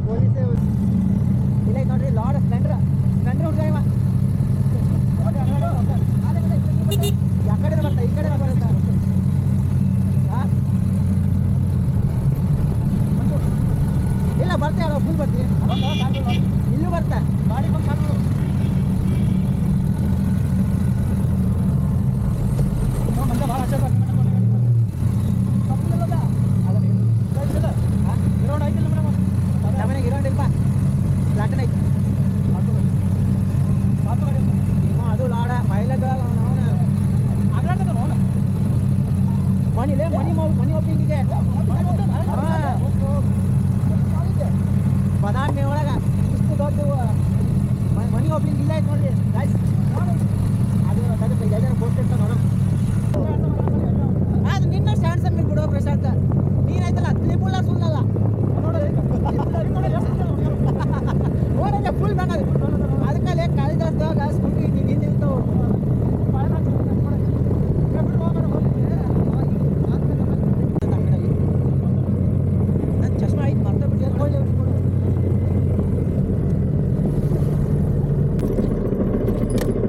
ಪೊಲೀಸೇ ಇಲ್ಲ ನೋಡ್ರಿ ಲಾಡ್ ಸ್ಪ್ಲೆಂಡರ್ ಹುಡುಗ ಇವ ಯಾಕಡೆ ಬರ್ತಾ ಈ ಕಡೆ ಬರುತ್ತಾ ಇಲ್ಲ ಬರ್ತಾ ಫುಲ್ ಬರ್ತೀವಿ ಇಲ್ಲೂ ಬರ್ತಾ ಗಾಡಿ ಬಂದು ಕಾಣ್ಬೋದು ಮಂದ ಭಾಳ ಹಚ್ಚ ಗಿರೌಂಡ್ ಆಯ್ತಿಲ್ಲ ಮೇಡಮ್ ನಮ್ಮನೆ ಗಿರೌಂಡ್ ಇಲ್ಪ ಫ್ಲಾಟನ್ ಐತಿ ಅದು ಲಾಡ ಮೈಲೇಜ್ ಆಗ್ಲಾಡ್ತದ ನೋಡ ಮನಿ ಓಪಿಂಗಿಗೆ ಬದಾಮಿ ಒಳಗೆ ಇಷ್ಟು ದೊಡ್ಡ ಮನಿ ಓಪನಿಂಗ್ ಇಲ್ಲ ಐತೆ ನೋಡ್ರಿ ಗಾಯ್ಸ್ ಅದು ಎಲ್ಲರೂ ಬೋಸ್ಟ್ ಇರ್ತಾವ ನೋಡೋಣ ಅದು ನಿನ್ನ ಸ್ಟ್ಯಾಂಡ್ ಸಮ್ಮಿ ಬಿಡೋ ಪ್ರಶಾಂತ ನೀನಾಯ್ತಲ್ಲ ತ್ರಿಪುಲ್ಲ ಸುಳ್ಳಲ್ಲ ನೋಡಲ್ಲ ಫುಲ್ ಬಂದದು ಅದಕ್ಕಲ್ಲೇ ಕಾಳಿದಾಸ್ದಾಗ ಸ್ಕೂಟಿ ನಿಂತಿರ್ತಾವ ನನ್ನ ಚಶ್ಮಾ ಐತೆ ಮರ್ತ ಬಿಟ್ಟು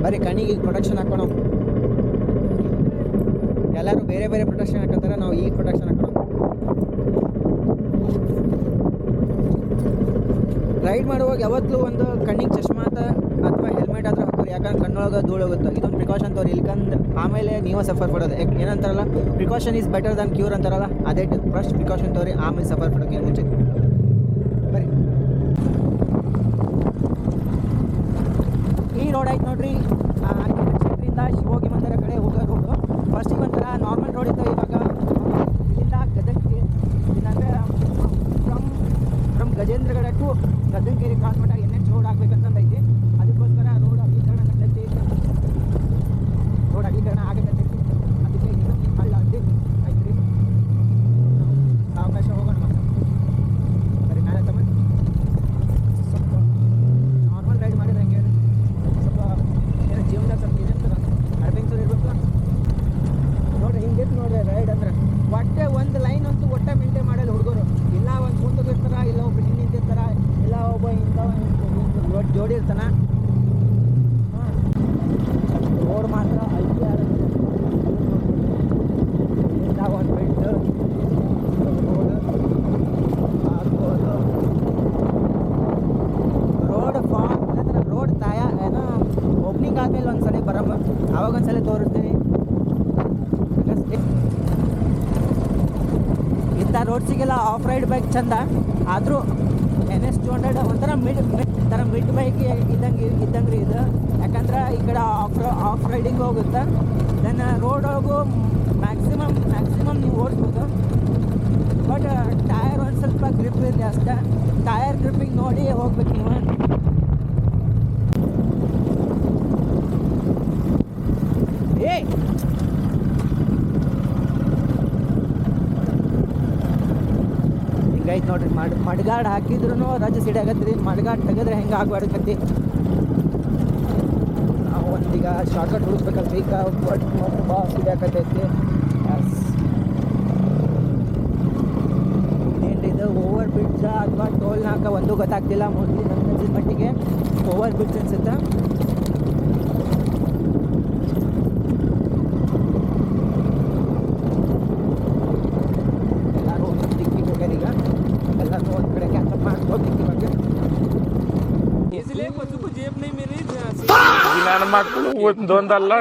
ಬರೀ ಕಣ್ಣಿಗೆ ಪ್ರೊಟೆಕ್ಷನ್ ಹಾಕೋಣ ಎಲ್ಲರೂ ಬೇರೆ ಬೇರೆ ಪ್ರೊಟೆಕ್ಷನ್ ಹಾಕೋತಾರೆ ನಾವು ಈಗ ಪ್ರೊಟೆಕ್ಷನ್ ಹಾಕೋಣ ರೈಡ್ ಮಾಡುವಾಗ ಯಾವತ್ತೂ ಒಂದು ಕಣ್ಣಿಗೆ ಚಶ್ಮಾ ಅಥವಾ ಹೆಲ್ಮೆಟ್ ಆದರೂ ಹಾಕೋರಿ ಯಾಕಂದ್ರೆ ಕಣ್ಣೊಳಗೆ ಧೂಳು ಹೋಗುತ್ತೆ ಇದೊಂದು ಪ್ರಿಕಾಷನ್ ತೋರಿ ಇಲ್ಕಂದು ಆಮೇಲೆ ನೀವು ಸಫರ್ ಪಡೋದು ಏನಂತಾರಲ್ಲ precaution is better than cure ಅಂತಾರಲ್ಲ ಅದೇ ಫಸ್ಟ್ ಪ್ರಿಕಾಷನ್ ತೋರಿ ಆಮೇಲೆ ಸಫರ್ ಪಡೋಕೆ ಮುಂಚೆ ಬರೀ ಈ ರೋಡ್ ಆಯ್ತು ನೋಡ್ರಿ ಸೆಂಟ್ರಿಂದ ಶಿವೋಗಿ ಮಂದಿರ ಕಡೆ ಹೋಗೋ ರೋಡು ಫಸ್ಟಿಗೆ ಒಂಥರ ನಾರ್ಮಲ್ ರೋಡ್ ಇತ್ತು ಇವಾಗ ಇಲ್ಲಿಂದ ಗದಗಿಗೆ ಇಲ್ಲಾಂದರೆ ಫ್ರಮ್ ಗಜೇಂದ್ರಗಡ ಟು ಗದಗಿರಿ ಕ್ರಾಸ್ ಮಟ್ಟ NH ರೋಡ್ ಆಗಬೇಕಂತಂದೈತಿ ಅದಕ್ಕೋಸ್ಕರ ರೋಡ್ ಅಗಲೀಕರಣ ಕಟ್ಟೈತಿ ಆಗಕತ್ತೈತಿ ಅದಕ್ಕೆ ಹಳ್ಳ ಅಡ್ಡಿ ಐತ್ರಿ ಅವಕಾಶ ಹೋಗೋಣ ಮತ್ತೆ ಬರೀ ನಾಳೆ ತಮ್ಮ ಸ್ವಲ್ಪ ನಾರ್ಮಲ್ ರೈಡ್ ಮಾಡಿದ್ರೆ ಹಂಗೆ ಸ್ವಲ್ಪ ಏನೋ ಜೀವನದಾಗ ಸ್ವಲ್ಪ ಇದಿರ್ತದ ಅಡ್ವೆಂಚರ್ ಇರ್ಬೇಕು ನೋಡ್ರಿ ಹಿಂಗಿತ್ತು ನೋಡ್ರಿ ರೈಡ್ ಅಂದ್ರೆ ಒಟ್ಟೆ ಒಂದು ಲೈನ್ ಅಂತೂ ಒಟ್ಟೆ ಮೇಂಟೈನ್ ಮಾಡಲ್ಲ ಹುಡುಗರು ಇಲ್ಲ ಒಂದು ಮುಂದಕ್ಕೆ ಇರ್ತಾರ ಇಲ್ಲ ಒಬ್ಬ ಹಿಂದೆ ನಿಂತಿರ್ತಾರ ಇಲ್ಲ ಒಬ್ಬ ಇಂಥ ಜೋಡಿ ಇರ್ತಾನ ರೋಡ್ ಮಾತ್ರ ಐತಿ ಇಲ್ಲ ಒಂದು ಬಿಟ್ಟು ರೋಡ್ ಫಾರ್ಮ್ ರೋಡ್ ಏನೋ ಓಪನಿಂಗ್ ಆದಮೇಲೆ ಒಂದ್ಸಲ ಬರಮ್ಮ ಅವಾಗ ಒಂದ್ಸಲ ತೋರಿಸ್ತೀನಿ ಇಂಥ ರೋಡ್ಸಿಗೆಲ್ಲ ಆಫ್ ರೈಡ್ ಬೈಕ್ ಚಂದ ಆದರೂ NS 200 ಒಂಥರ ಮಿಡ್ ಬೈಕ್ ಇದ್ದಂಗೆ ರೀ ಇದು ಯಾಕಂದ್ರೆ ಈ ಕಡೆ ಆಫ್ ರೈಡಿಂಗ್ ಹೋಗುತ್ತೆ ದೆನ್ ರೋಡ್ ಹೋಗು ಮ್ಯಾಕ್ಸಿಮಮ್ ನೀವು ಓಡಿಸ್ಬೋದು ಬಟ್ ಟೈರ್ ಒಂದು ಸ್ವಲ್ಪ ಗ್ರಿಪ್ ಇರಲಿ ಅಷ್ಟೇ ಟೈರ್ ಗ್ರಿಪ್ಪಿಗೆ ನೋಡಿ ಹೋಗ್ಬೇಕು ನೀವು ಹಿಂಗೈತೆ ನೋಡ್ರಿ ಮಡ್ಗಾಡ್ ಹಾಕಿದ್ರು ರಜೆ ಸಿಡಿಯಾಗತ್ರಿ ಮಡ್ಗಾಡ್ ತೆಗೆದ್ರೆ ಹೆಂಗೆ ಆಗ್ಬಾರ್ದಕತ್ತಿ ನಾವು ಒಂದೀಗ ಶಾರ್ಟ್ಕಟ್ ಹುಡುಕ್ಬೇಕಲ್ರಿ ಈಗ ಭಾಳ ಸಿಡಿಯಾಕತ್ತೈತಿ ಏನ್ರಿ ಇದು ಓವರ್ ಬ್ರಿಡ್ಜ್ ಅಥವಾ ಟೋಲ್ ನಾಕ ಒಂದೂ ಗೊತ್ತಾಗ್ತಿಲ್ಲ ಮೋಸ್ಟ್ಲಿ ನನ್ನ ಮಟ್ಟಿಗೆ ಓವರ್ ಬ್ರಿಡ್ಜ್ ಅನ್ಸುತ್ತೆ ನನ್ನ ಮಕ್ಕಳು ಒಂದೊಂದಲ್ಲ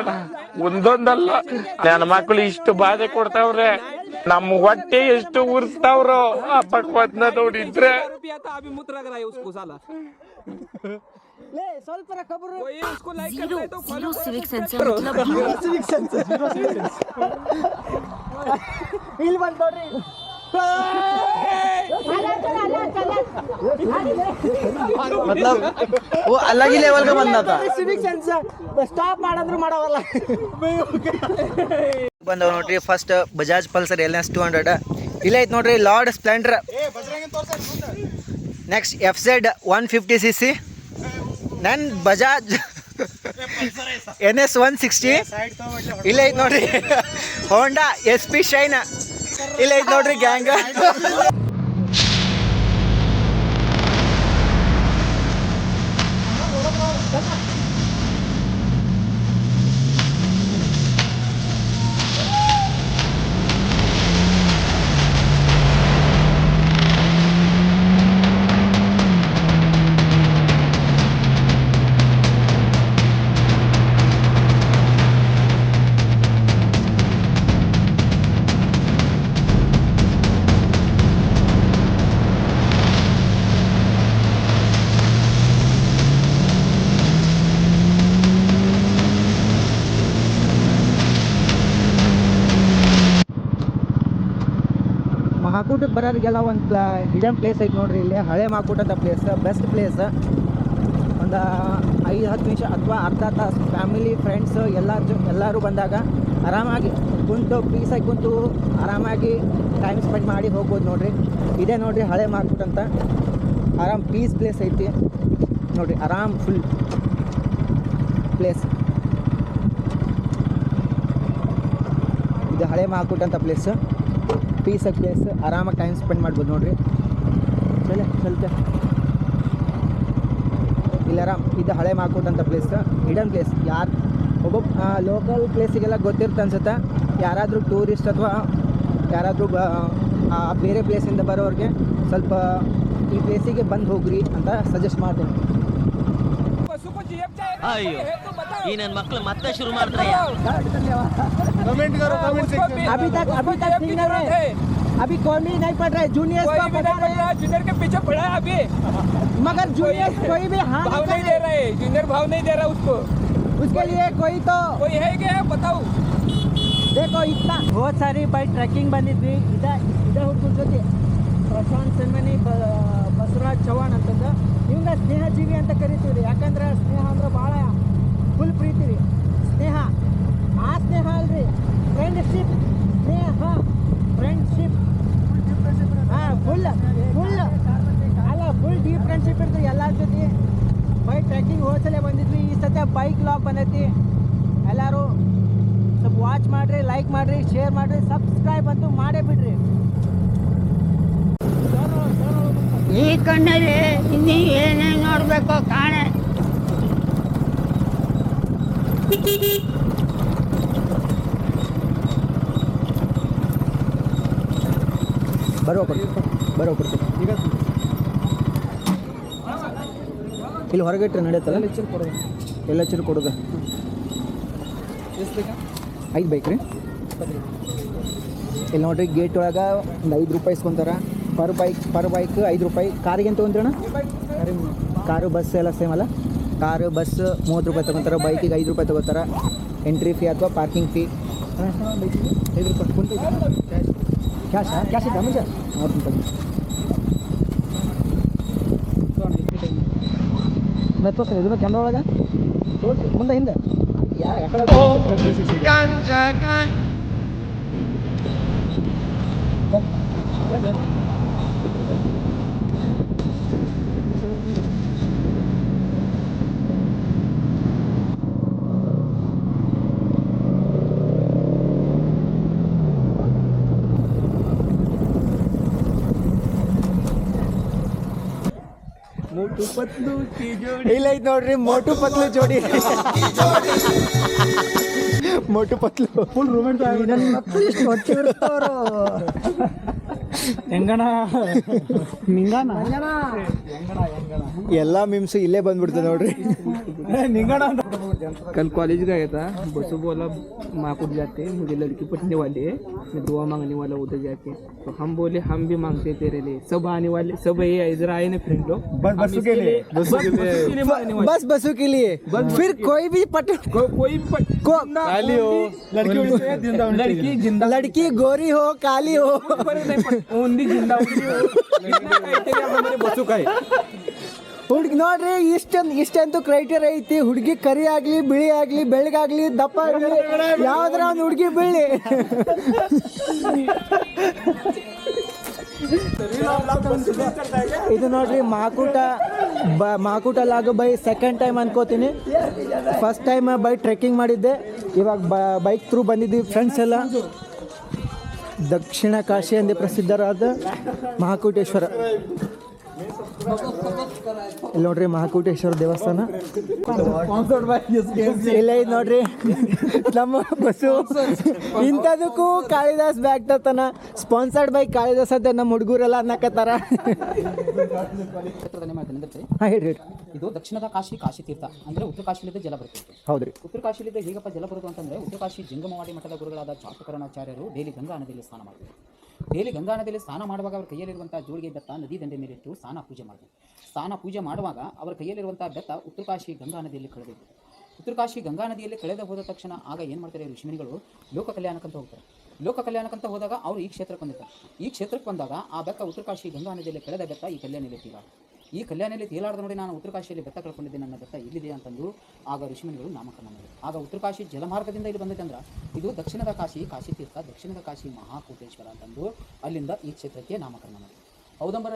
ನನ್ನ ಮಕ್ಕಳು ಇಷ್ಟು ಬಾಧೆ ಕೊಡ್ತಾವ್ರೆ ನಮ್ಮ ಹೊಟ್ಟೆ ಎಷ್ಟು ಉರ್ಸ್ತಾವ್ರೋ ಆ ಪಕ್ವದ್ನ ನೋಡಿದ್ರೆ ಇಲ್ಲಿ ಬಂದ್ ನೋಡ್ರಿ मतलब वो अलग ही लेवल का बंदा था सिविक सेंस स्टॉप ಮಾಡಂದ್ರು ಮಾಡವಲ್ಲ ಬಂದವ ನೋಡ್ರಿ ಫಸ್ಟ್ ಬಜಾಜ್ ಪಲ್ಸರ್ LS 200 ಇಲ್ಲ ಐತ್ ನೋಡ್ರಿ lord Splendor next FZ 150cc ನನ್ ಬಜಾಜ್ NS 160 ಇಲ್ಲೇ ಐತ್ ನೋಡ್ರಿ. ಹೋಂಡಾ SP ಶೈನ್ ಇಲ್ಲೇ ಐತ್ ನೋಡ್ರಿ ಗ್ಯಾಂಗ್. ಮಹಾಕೂಟಕ್ಕೆ ಬರೋರಿಗೆಲ್ಲ ಒಂದು ಹಿಡನ್ ಪ್ಲೇಸ್ ಐತೆ ನೋಡ್ರಿ. ಇಲ್ಲಿ ಹಳೆ ಮಹಾಕೂಟ ಅಂತ ಪ್ಲೇಸ್, ಬೆಸ್ಟ್ ಪ್ಲೇಸ್. ಒಂದು 5-10 ನಿಮಿಷ ಅಥವಾ ಅರ್ಧ ತಾಸು ಫ್ಯಾಮಿಲಿ ಫ್ರೆಂಡ್ಸ್ ಎಲ್ಲರೂ ಬಂದಾಗ ಆರಾಮಾಗಿ ಕುಂತು ಪೀಸಾಗಿ ಕುಂತು ಆರಾಮಾಗಿ ಟೈಮ್ ಸ್ಪೆಂಡ್ ಮಾಡಿ ಹೋಗ್ಬೋದು ನೋಡ್ರಿ. ಇದೇ ನೋಡ್ರಿ ಹಳೆ ಮಹಾಕೂಟ ಅಂತ. ಆರಾಮ್ ಪೀಸ್ ಪ್ಲೇಸ್ ಐತಿ ನೋಡ್ರಿ, ಆರಾಮ್ ಫುಲ್ ಪ್ಲೇಸ್. ಇದು ಹಳೆ ಮಹಾಕೂಟ ಅಂತ ಪ್ಲೇಸ್, ಪೀಸಾಗಿ ಪ್ಲೇಸ್, ಆರಾಮಾಗಿ ಟೈಮ್ ಸ್ಪೆಂಡ್ ಮಾಡ್ಬೋದು ನೋಡ್ರಿ. ಸ್ವಲ್ಪ ಇಲ್ಲಿ ಆರಾಮ್. ಇದು ಹಳೆ ಮಹಾಕೂಟ ಅಂತ ಪ್ಲೇಸ್, ಹಿಡನ್ ಪ್ಲೇಸ್. ಯಾರು ಒಬ್ಬೊಬ್ಬ ಲೋಕಲ್ ಪ್ಲೇಸಿಗೆಲ್ಲ ಗೊತ್ತಿರುತ್ತೆ ಅನ್ಸುತ್ತೆ. ಯಾರಾದರೂ ಟೂರಿಸ್ಟ್ ಅಥವಾ ಯಾರಾದರೂ ಬೇರೆ ಪ್ಲೇಸಿಂದ ಬರೋರಿಗೆ ಸ್ವಲ್ಪ ಈ ಪ್ಲೇಸಿಗೆ ಬಂದು ಹೋಗ್ರಿ ಅಂತ ಸಜೆಸ್ಟ್ ಮಾಡ್ತೀನಿ. ಅಯ್ಯೋ ಈ ನನ್ನ ಮಕ್ಕಳು ಮತ್ತೆ ಶುರು ಮಾಡ್ತಾರೆ. अभी कौन भी नहीं पढ़ रहा है, जूनियर जूनियर के पीछे पड़ा है अभी, मगर जूनियर कोई भी भाव नहीं दे रहा है, जूनियर भाव नहीं दे रहा उसको. उसके लिए कोई है क्या बताओ. देखो इतना बहुत सारी बाइक ट्रैकिंग ಬಂದಿದ್ವಿ. ಇದ ಹುಡುಗರ ಜೊತೆ ಪ್ರಶಾಂತ್ ಸೆನ್ಮನಿ, ಬಸವರಾಜ್ ಚವ್ಹಾಣ್ ಅಂತಂದ. ಇವಂಗ ಸ್ನೇಹ ಜೀವಿ ಅಂತ ಕರಿತೀವಿ ರೀ. ಯಾಕಂದ್ರೆ ಸ್ನೇಹ ಅಂದ್ರೆ ಭಾಳ ಫುಲ್ ಪ್ರೀತಿ ರೀ. ಸ್ನೇಹ ಆ ಸ್ನೇಹ ಅಲ್ರಿ, ಫ್ರೆಂಡ್ಶಿಪ್. ಸ್ನೇಹ ಫ್ರೆಂಡ್ಶಿಪ್ ಫುಲ್ ಅಲ್ಲ, ಫುಲ್ ಡೀಪ್ ಫ್ರೆಂಡ್ಶಿಪ್ ಇರ್ತದೆ ಎಲ್ಲರ ಜೊತೆ. ಬೈಕ್ ಟ್ರೆಕ್ಕಿಂಗ್ ಹೋದ್ಸಲ ಬಂದಿದ್ವಿ. ಈ ಸತಿ ಬೈಕ್ ಲಾಗ್ ಬಂದೈತಿ. ಎಲ್ಲರೂ ಸ್ವಲ್ಪ ವಾಚ್ ಮಾಡಿರಿ, ಲೈಕ್ ಮಾಡಿರಿ, ಶೇರ್ ಮಾಡಿರಿ, ಸಬ್ಸ್ಕ್ರೈಬ್ ಅಂತೂ ಮಾಡೇ ಬಿಡ್ರಿ. ಈ ಕಣ್ಣಲ್ಲಿ ಇನ್ನೂ ಏನೇನು ನೋಡಬೇಕು ಕಾಣೆ. ಬರೋಬ್ಬರ ಈಗ ಇಲ್ಲಿ ಹೊರಗಿಟ್ರೆ ನಡೆಯುತ್ತಲ್ಲ. ಎಲ್ಲ ಚೂರು ಕೊಡೋದು. ಎಷ್ಟು ಬೇಕಾ? 5 ಬೈಕ್ ರೀ. ಇಲ್ಲಿ ನೋಡ್ರಿ, ಗೇಟ್ ಒಳಗೆ ಒಂದು 5 ರೂಪಾಯಿ ಇಸ್ಕೊಂತಾರೆ ಪರ್ ಬೈಕ್ 5 ರೂಪಾಯಿ. ಕಾರಿಗೆ ಏನು ತೊಗೊಂತೀರಣ್ಣ? ಕಾರು ಬಸ್ ಎಲ್ಲ ಸೇಮ್ ಅಲ್ಲ. ಕಾರು ಬಸ್ 30 ರೂಪಾಯಿ ತೊಗೊತಾರೆ, ಬೈಕಿಗೆ 5 ರೂಪಾಯಿ ತೊಗೋತಾರೆ. ಎಂಟ್ರಿ ಫೀ ಅಥವಾ ಪಾರ್ಕಿಂಗ್ ಫೀ 5 ರೂಪಾಯಿ. ಫೋನ್ ಪೇ ಕ್ಯಾಶ್ ಇದ್ದ ಮುಂಚೆ ನೋಡ್ತೀನಿ. ತೋರಿಸ್ರಿ ಇದನ್ನ ಕ್ಯಾಮ್ರಾ ಒಳಗೆ ತೋರಿಸಿ. ಮುಂದೆ ಹಿಂದೆ ಇಲ್ಲ ಐತ್ ನೋಡ್ರಿ, ಮೋಟು ಪತ್ಲು ಜೋಡಿ. ಮೋಟು ಪತ್ಲು ಫುಲ್ ರೊಮ್ಯಾಂಟಿಕ್ ಹೊಟ್ಟಿರ್ತಾರು. ಹೆಂಗಣ ನಿಂಗಣ ಎಲ್ಲ ಮಿಮ್ಸು ಇಲ್ಲೇ ಬಂದ್ಬಿಡ್ತದೆ ನೋಡ್ರಿ. निंगड़ा कल कॉलेज गया था, बसु बोला माकुट जाते, मुझे लड़की पटने वाली है, मैं दुआ मांगने वाला उधर जाके. तो हम बोले हम भी मांगते तेरे लिए. सब आने वाले, सब ये इधर आए ना फ्रेंड लोग, बस बसु के लिए फिर कोई भी लड़की जिंदा, लड़की गोरी हो काली हो ओनली जिंदा बसु का है. ಹುಡುಗಿ ನೋಡ್ರಿ, ಇಷ್ಟಂತೂ ಕ್ರೈಟೇರಿಯಾ ಐತಿ. ಹುಡುಗಿ ಕರಿ ಆಗ್ಲಿ, ಬಿಳಿ ಆಗ್ಲಿ, ಬೆಳಗಾಗ್ಲಿ, ದಪ್ಪ ಆಗ್ಲಿ, ಯಾವ್ದಾರ ಒಂದು ಹುಡುಗಿ ಬೀಳಿ. ಇದು ನೋಡ್ರಿ ಮಾಕುಟ ಲಾಗು ಬೈ ಸೆಕೆಂಡ್ ಟೈಮ್ ಅನ್ಕೋತೀನಿ. ಫಸ್ಟ್ ಟೈಮ್ ಬೈ ಟ್ರೆಕ್ಕಿಂಗ್ ಮಾಡಿದ್ದೆ, ಇವಾಗ ಬೈಕ್ ಥ್ರೂ ಬಂದಿದ್ದೀವಿ ಫ್ರೆಂಡ್ಸ್ ಎಲ್ಲ. ದಕ್ಷಿಣ ಕಾಶಿ ಎಂದೇ ಪ್ರಸಿದ್ಧರಾದ ಮಹಾಕೂಟೇಶ್ವರ. ಇಲ್ಲಿ ನೋಡ್ರಿ ಮಹಾಕೂಟೇಶ್ವರ ದೇವಸ್ಥಾನ. ಇಲ್ಲ ಇದು ನೋಡ್ರಿ ನಮ್ಮ ಬಸ್ಸು. ಇಂಥದಕ್ಕೂ ಕಾಳಿದಾಸ್ ಬ್ಯಾಗ್ ತರ್ತಾನ. ಸ್ಪಾನ್ಸರ್ಡ್ ಬೈ ಕಾಳಿದಾಸ್ ಅಂತ ನಮ್ಮ ಹುಡುಗರೆಲ್ಲ ಅನ್ನಕತ್ತಾರ. ಹಾಂ ಹೇಳ್ರಿ. ಇದು ದಕ್ಷಿಣದ ಕಾಶಿ ಕಾಶಿ ತೀರ್ಥ ಅಂದರೆ ಉತ್ತರ ಕಾಶಿಲಿದ್ದ ಜಲ ಬರುತ್ತೆ. ಹೌದ್ರಿ. ಉತ್ತರ ಕಾಶಿಲಿದ್ದ ಹೇಗಪ್ಪ ಜಲ ಬರೋದು ಅಂತಂದರೆ ಉತ್ತರ ಕಾಶಿ ಜಂಗಮವಾಡಿ ಮಠದ ಗುರುಗಳಾದ ಚಾತುಕರಣಾಚಾರ್ಯರು ಡೈಲಿ ಗಂಗಾ ನದಿಯಲ್ಲಿ ಸ್ನಾನ ಮಾಡ್ತಾರೆ. ಡೈಲಿ ಗಂಗಾ ನದಿಯಲ್ಲಿ ಸ್ನಾನ ಮಾಡುವಾಗ ಅವ್ರ ಕೈಯಲ್ಲಿರುವಂಥ ಜೋಳಿಗೆ ಬೆತ್ತ ನದಿ ದಂಡೆ ಮೇಲಿಟ್ಟು ಸ್ನಾನ ಪೂಜೆ ಮಾಡ್ತಾರೆ. ಸ್ನಾನ ಪೂಜೆ ಮಾಡುವಾಗ ಅವರ ಕೈಯಲ್ಲಿರುವಂಥ ಬೆತ್ತ ಉತ್ತರ ಕಾಶಿ ಗಂಗಾ ನದಿಯಲ್ಲಿ ಕಳೆದಿತ್ತು. ಉತ್ತರ ಕಾಶಿ ಗಂಗಾ ನದಿಯಲ್ಲಿ ಕಳೆದ ಹೋದ ತಕ್ಷಣ ಆಗ ಏನು ಮಾಡ್ತಾರೆ ಋಷಿಮುನಿಗಳು ಲೋಕ ಕಲ್ಯಾಣಕ್ಕಂತ ಹೋಗ್ತಾರೆ. ಲೋಕ ಕಲ್ಯಾಣಕ್ಕಂತ ಹೋದಾಗ ಅವರು ಈ ಕ್ಷೇತ್ರಕ್ಕೆ ಬಂದಿರ್ತಾರೆ. ಈ ಕ್ಷೇತ್ರಕ್ಕೆ ಬಂದಾಗ ಆ ಬೆತ್ತ ಉತ್ತರ ಕಾಶಿ ಗಂಗಾ ನದಿಯಲ್ಲಿ ಕಳೆದ ಬೆತ್ತ ಈ ಕಲ್ಯಾಣಿಯಲ್ಲಿ ತೀರಾಡ. ಈ ಕಲ್ಯಾಣಿಯಲ್ಲಿ ತೇಲಾಡ್ದ ನೋಡಿ ನಾನು ಉತ್ತರ ಕಾಶಿಯಲ್ಲಿ ಬೆತ್ತ ಕಳ್ಕೊಂಡಿದ್ದೆ, ನನ್ನ ಬೆತ್ತ ಇಲ್ಲಿದೆ ಅಂತಂದು ಆಗ ಋಷಿಮುನಿಗಳು ನಾಮಕರಣ ಮಾಡಿದರು. ಆಗ ಉತ್ತರ ಕಾಶಿ ಜಲಮಾರ್ಗದಿಂದ ಇಲ್ಲಿ ಬಂದೈತೆ ಅಂದ್ರೆ ಇದು ದಕ್ಷಿಣದ ಕಾಶಿ ಕಾಶಿ ತೀರ್ಥ, ದಕ್ಷಿಣದ ಕಾಶಿ ಮಹಾಕೂಟೇಶ್ವರ ಅಂತಂದು ಅಲ್ಲಿಂದ ಈ ಕ್ಷೇತ್ರಕ್ಕೆ ನಾಮಕರಣ ಮಾಡಿದರು. ಔದಂಬರ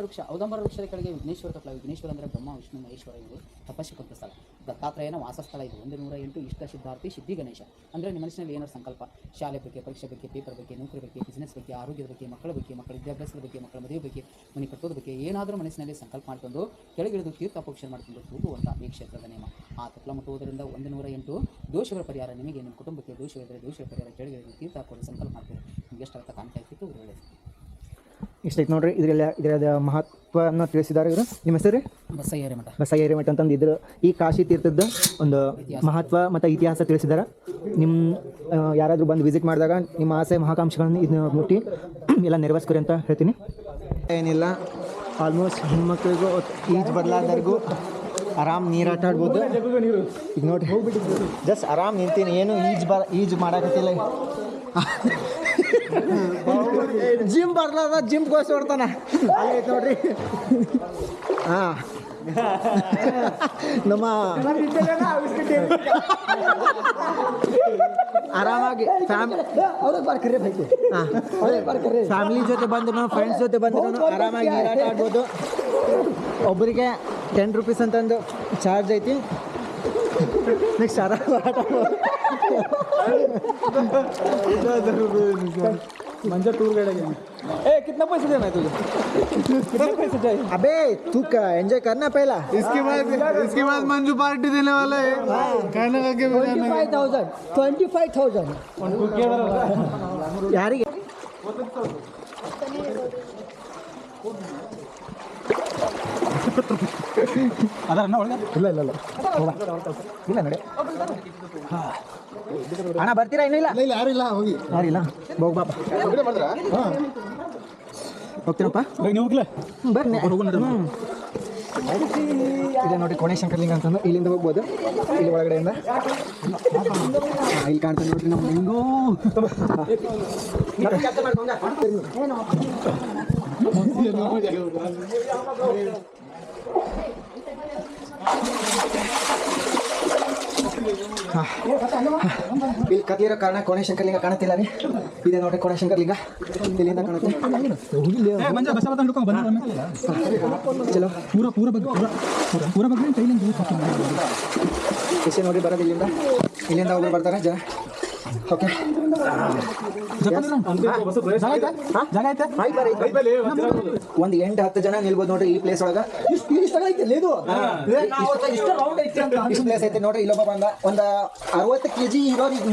ವೃಕ್ಷದ ಕೆಳಗೆ ವಿಘ್ನೇಶ್ವರ ತಪ್ಪಲ. ವಿಘ್ನೇಶ್ವರ ಅಂದರೆ ಬ್ರಹ್ಮ ವಿಷ್ಣು ಮಹೇಶ್ವರ ಇವರು ತಪಸ್ಸು ಕೊಟ್ಟ ಸ್ಥಳ. ದತ್ತಾತ್ರೇಯನ ವಾಸಸ್ಥಳ ಇದು. 108 ಇಷ್ಟ ಸಿದ್ಧಾರ್ಥಿ ಸಿದ್ಧಿ ಗಣೇಶ. ಅಂದರೆ ನಿಮ್ಮ ಮನಸ್ಸಿನಲ್ಲಿ ಏನಾದ್ರು ಸಂಕಲ್ಪ, ಶಾಲೆ ಬಗ್ಗೆ, ಪರೀಕ್ಷೆ ಬಗ್ಗೆ, ಪೇಪರ್ ಬಗ್ಗೆ, ನೌಕರಿ ಬಗ್ಗೆ, ಬಿಸ್ನೆಸ್ ಬಗ್ಗೆ, ಆರೋಗ್ಯದ ಬಗ್ಗೆ, ಮಕ್ಕಳ ವಿದ್ಯಾಭ್ಯಾಸದ ಬಗ್ಗೆ, ಮಕ್ಕಳ ಮದುವೆ ಬಗ್ಗೆ, ಮನೆ ಕಟ್ಟೋದ ಬಗ್ಗೆ ಏನಾದರೂ ಮನಸ್ಸಿನಲ್ಲಿ ಸಂಕಲ್ಪ ಮಾಡ್ಕೊಂಡು ಕೆಳಗಿಳಿದು ತೀರ್ಥ ಅಪೋಕ್ಷಣೆ ಮಾಡಿಕೊಂಡು ಹೋಗುವಂಥ ಈ ಕ್ಷೇತ್ರದ ನಿಯಮ. ಆ ತಪ್ಪಲ ಮುಟ್ಟುವುದರಿಂದ 108 ದೋಷಗಳ ಪರಿಹಾರ. ನಿಮಗೆ ನಿಮ್ಮ ಕುಟುಂಬಕ್ಕೆ ದೋಷವಿದ್ದರೆ ದೋಷಗಳ ಪರಿಹಾರ ಕೆಳಗಿಳಿದು ತೀರ್ಥ ಹಾಕೋದು ಸಂಕಲ್ಪ ಮಾಡ್ತೀರಿ. ನಿಮಗೆ ಎಷ್ಟು ಅರ್ಥ ಕಾಣ್ತಾ ಇತ್ತು ಒಳ್ಳೆಯದು. ಇಷ್ಟೈತೆ ನೋಡ್ರಿ. ಇದರ ಮಹತ್ವವನ್ನು ತಿಳಿಸಿದ್ದಾರೆ ಇವರು. ನಿಮ್ಮ ಹೆಸರು? ಬಸಯ್ಯ ಹಿರೇಮಠ ಅಂತಂದು ಇದ್ರ ಈ ಕಾಶಿ ತೀರ್ಥದ ಒಂದು ಮಹತ್ವ ಮತ್ತು ಇತಿಹಾಸ ತಿಳಿಸಿದ್ದಾರೆ. ನಿಮ್ಮ ಯಾರಾದರೂ ಬಂದು ವಿಸಿಟ್ ಮಾಡಿದಾಗ ನಿಮ್ಮ ಆಸೆ ಮಹಾಕಾಂಕ್ಷೆಗಳನ್ನು ಇದನ್ನ ಮುಟ್ಟಿ ಎಲ್ಲ ನೆರವೇರಿಸ್ಕೊರಿ ಅಂತ ಹೇಳ್ತೀನಿ. ಏನಿಲ್ಲ, ಆಲ್ಮೋಸ್ಟ್ ಹೆಣ್ಮಕ್ಳಿಗೂ ಈಜು ಬದಲಾದವ್ರಿಗೂ ಆರಾಮ್ ನೀರು ಆಟ ಆಡ್ಬೋದು. ಈಗ ನೋಡ್ರಿ ಜಸ್ಟ್ ಆರಾಮ್ ನಿಂತೀನಿ, ಏನು ಈಜು ಮಾಡಾಕತ್ತಿಲ್ಲ. ಜಿಮ್ ಬರ್ಲಾದ ಜಿಮ್ ಗೋಸ್ಕೊಡ್ತಾನ ಅಲ್ಲೈತೆ ನೋಡ್ರಿ. ಹಾಂ ನಮ್ಮ ಆರಾಮಾಗಿ ಫ್ಯಾಮಿಲಿ ಜೊತೆ ಬಂದ್ರು ಫ್ರೆಂಡ್ಸ್ ಜೊತೆ ಬಂದ್ರು ಆರಾಮಾಗಿ ನೀರಾಟ ಆಡ್ಬೋದು. ಒಬ್ಬರಿಗೆ 10 ರೂಪೀಸ್ ಅಂತಂದು ಚಾರ್ಜ್ ಐತಿ. ನೆಕ್ಸ್ಟ್ ಆರಾಮ ಆಟ मंजा टूर गाड़ी कितना पैसा देना है तुझे? कितना पैसा चाहिए? अबे तू क्या एंजॉय करना पहला, इसके बाद मंजू पार्टी देने वाला है। खाना खा के 25,000 यारिगे ಅದನ್ನ ಒಳಗೆ ಇಲ್ಲ ಇಲ್ಲ ನಡೆ. ಅಣ್ಣ ಬರ್ತೀರಾ? ಇನ್ನೂ ಇಲ್ಲ ಯಾರಿಲ್ಲ, ಹೋಗಿ ಯಾರಿಲ್ಲ ಹೋಗಿ ಬಾಪ. ಹೋಗ್ತೀನಪ್ಪ ನೀವು ಹೋಗ್ಲೇ ಬರ್ರಿ. ಇದೆ ನೋಡಿ ಕೋಣೇಶಂಕರ್ಲಿಂಗ ಅಂತಂದು ಇಲ್ಲಿಂದ ಹೋಗ್ಬೋದು. ಇಲ್ಲಿ ಒಳಗಡೆಯಿಂದ ಇಲ್ಲಿ ಕಾಣ್ತಾನೆ ನೋಡ್ರಿ ನಮ್ಮ ಹೆಂಗೋ. ಇಲ್ಲಿ ಕತ್ಲಿರೋ ಕಾರಣ ಕೋಣೇಶಂಕರ್ಲಿಂಗ ಕಾಣುತ್ತಿಲ್ಲ ರೀ. ಇದೆ ನೋಡ್ರಿ ಕೋಣೇಶಂಕರ್ಲಿಂಗ ಇಲ್ಲಿಂದ ಕಾಣುತ್ತೆ. ಚಲೋ ಪೂರ ಬಗ್ಗೆ ನೋಡಿ ಬರೋದು ಇಲ್ಲಿಂದ ಒಬ್ಬರು ಬರ್ತಾರೆ ಜನ. ಓಕೆ ಒಂದು 8-10 ಜನ ನಿಲ್ಬೋದು ನೋಡ್ರಿ ಈ ಪ್ಲೇಸ್ ಒಳಗ. ಇಷ್ಟು ಪ್ಲೇಸ್ ಐತೆ ನೋಡ್ರಿ. ಇಲ್ಲೊಬ್ಬ ಬಂದ ಒಂದು 60 kg ಇರೋರು ಈಗ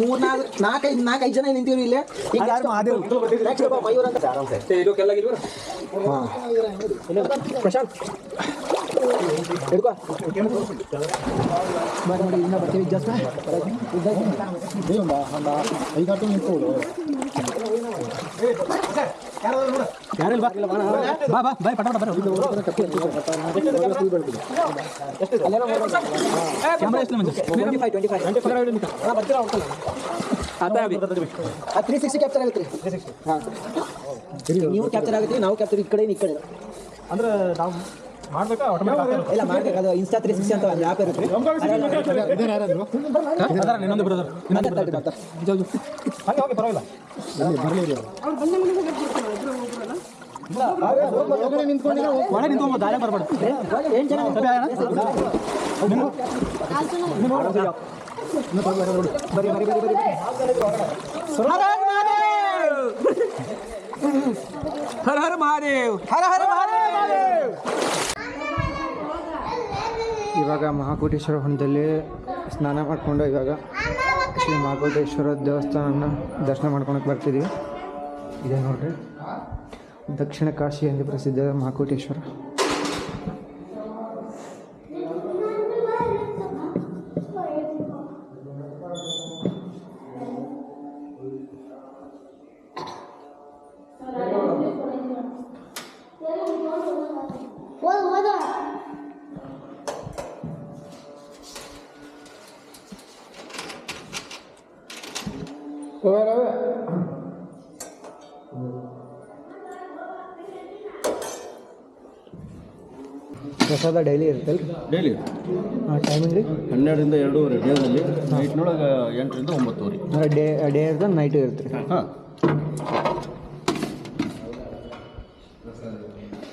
4-5 ಜನ ನಿಂತೀವ್ರಿ ಇಲ್ಲೇ. ಮಯೂರ್ ಅಂತ ಪ್ರಶಾಂತ್ ಹಿಡ್ಕೊ ನೋಡಿ. ಇನ್ನ ಬರ್ತೀವಿ ಜಾಸ್ತಿ ಯಾರಿಲ್ಲ ಬಾ ಬಾಯ್ ಪಟ ಬರ. ಕ್ಯಾಮ್ರಾ ಎಷ್ಟು ಮಂಜು? 25 ಬರ್ತೀರಾ? 360 ಕ್ಯಾಪ್ಚರ್ ಆಗುತ್ತೆ ರೀ. ಹಾಂ ನೀವು ಕ್ಯಾಪ್ಚರ್ ಆಗುತ್ತೆ, ನಾವು ಕ್ಯಾಪ್ಚರ್ ಈ ಕಡೆ ಈ ಕಡೆ ಅಂದ್ರೆ ನಾವು ಮಾಡ್ಬೇಕಾ ಇಲ್ಲ ಮಾಡ್ಬೇಕು. ಅದು ಇನ್ಸ್ಟಾ 360 ಅಂತ ಒಂದು ಆ್ಯಪ್ ಇರುತ್ತೆ. ಇನ್ನೊಂದು ಬ್ರದರ್ ಪರವಾಗಿಲ್ಲ ಹರ ಹರ ಮಹಾದೇವ್, ಹರ ಹರ ಮಹಾದೇವ್. ಇವಾಗ ಮಹಾಕೋಟೇಶ್ವರ ಹೊಂಡದಲ್ಲಿ ಸ್ನಾನ ಮಾಡಿಕೊಂಡು ಇವಾಗ ಶ್ರೀ ಮಹಾಕೋಟೇಶ್ವರ ದೇವಸ್ಥಾನನ ದರ್ಶನ ಮಾಡ್ಕೊಳಕ್ಕೆ ಬರ್ತಿದ್ದೀವಿ. ಇದೆ ನೋಡ್ರಿ, ದಕ್ಷಿಣ ಕಾಶಿ ಎಂದು ಪ್ರಸಿದ್ಧ ಮಹಾಕೋಟೇಶ್ವರ. ಪ್ರಸಾದ ಡೈಲಿ ಇರುತ್ತಲ್ಲ? ಡೈಲಿ ಟೈಮಿಂಗ್ ರೀ 12ರಿಂದ 2:30 ಡೇದಲ್ಲಿ, ನೈಟ್ನೊಳಗೆ 8ರಿಂದ 9:30. ಅಂದರೆ ಡೇ ಇರ್ತದೆ, ನೈಟು ಇರುತ್ತೆ ರೀ. ಹಾಂ,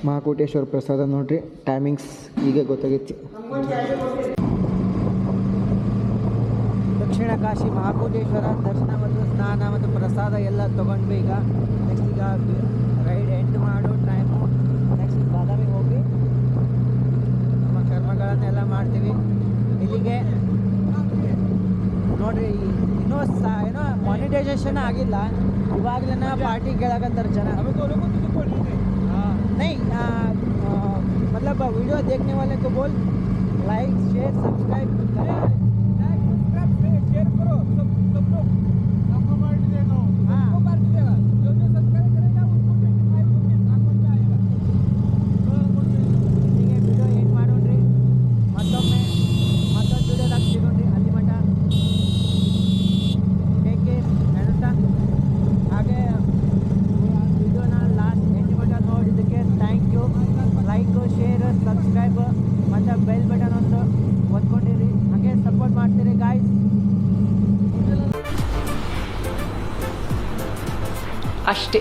ಮಹಾಕೋಟೇಶ್ವರ ಪ್ರಸಾದ ನೋಡ್ರಿ, ಟೈಮಿಂಗ್ಸ್ ಈಗ ಗೊತ್ತಾಗಿತ್ತು. ದಕ್ಷಿಣ ಕಾಶಿ ಮಹಾಕೋಟೇಶ್ವರ ದರ್ಶನ ಮತ್ತು ಸ್ನಾನ ಮತ್ತು ಪ್ರಸಾದ ಎಲ್ಲ ತೊಗೊಂಡ್ವಿ. ಈಗ ನೆಕ್ಸ್ಟ್ ಈಗ ರೈಡ್ ಎಂಡ್ ಮಾಡೋ ಟೈಮು. ನೆಕ್ಸ್ಟ್ ಬಾದಾಮಿಗೆ ಹೋಗಿ ನಮ್ಮ ಕರ್ಮಗಳನ್ನೆಲ್ಲ ಮಾಡ್ತೀವಿ. ಇಲ್ಲಿಗೆ ನೋಡ್ರಿ, ಇನ್ನೂ ಏನೋ ಮಾನಿಟೈಸೇಷನ್ ಆಗಿಲ್ಲ, ಇವಾಗಲೇ ಪಾರ್ಟಿ ಕೇಳಕಂತಾರೆ ಜನ. नहीं मतलब वीडियो देखने वाले को बोल लाइक शेयर सब्सक्राइब करें. शेयर करो, सब लोग आपको पार्टी देगा. हाँ, आपको पार्टी देगा. जो सब्सक्राइब करेगा उसको 25 रुपीस अकाउंट में आएगा. ಹೀಗೆ ವಿಡಿಯೋ ಏನು ಮಾಡೋಣ್ರಿ, ಮತ್ತೊಂದು ವಿಡಿಯೋದಾಗ ಸಿಗೋಣ್ರಿ. ಅಲ್ಲಿ ಮಟ್ಟ ಟೇಕ್ ಕೇರ್ ಹೇಳ್ತಾ, ಹಾಗೆ ವಿಡಿಯೋನ ಲಾಸ್ಟ್ ಎಂಡ್ ಮಟ್ಟ ನೋಡಿದ್ದಕ್ಕೆ thank you. Like, share, subscribe ಮತ್ತು ಬೆಲ್ ಬಟನ್ ಒಂದು ಒತ್ಕೊಂಡಿರಿ. ಹಾಗೆ ಸಪೋರ್ಟ್ ಮಾಡ್ತೀರಿ ಗಾಯ್ಸ್. ಅಷ್ಟೇ.